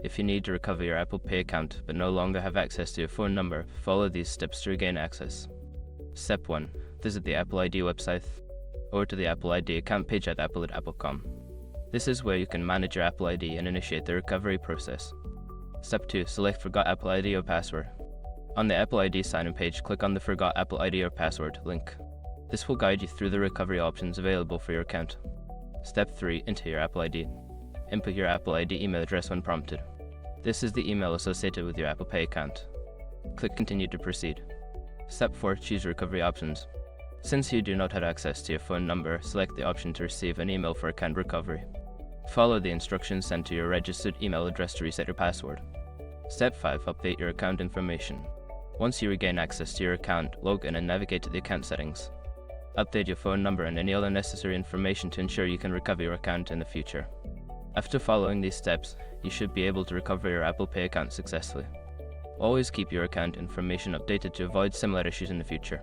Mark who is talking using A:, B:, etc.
A: If you need to recover your Apple Pay account but no longer have access to your phone number, follow these steps to regain access. Step 1. Visit the Apple ID website or to the Apple ID account page at apple.apple.com. This is where you can manage your Apple ID and initiate the recovery process. Step 2. Select Forgot Apple ID or Password. On the Apple ID sign-in page, click on the Forgot Apple ID or Password link. This will guide you through the recovery options available for your account. Step 3. Enter your Apple ID. Input your Apple ID email address when prompted. This is the email associated with your Apple Pay account. Click Continue to proceed. Step 4. Choose recovery options. Since you do not have access to your phone number, select the option to receive an email for account recovery. Follow the instructions sent to your registered email address to reset your password. Step 5. Update your account information. Once you regain access to your account, log in and navigate to the account settings. Update your phone number and any other necessary information to ensure you can recover your account in the future. After following these steps, you should be able to recover your Apple Pay account successfully. Always keep your account information updated to avoid similar issues in the future.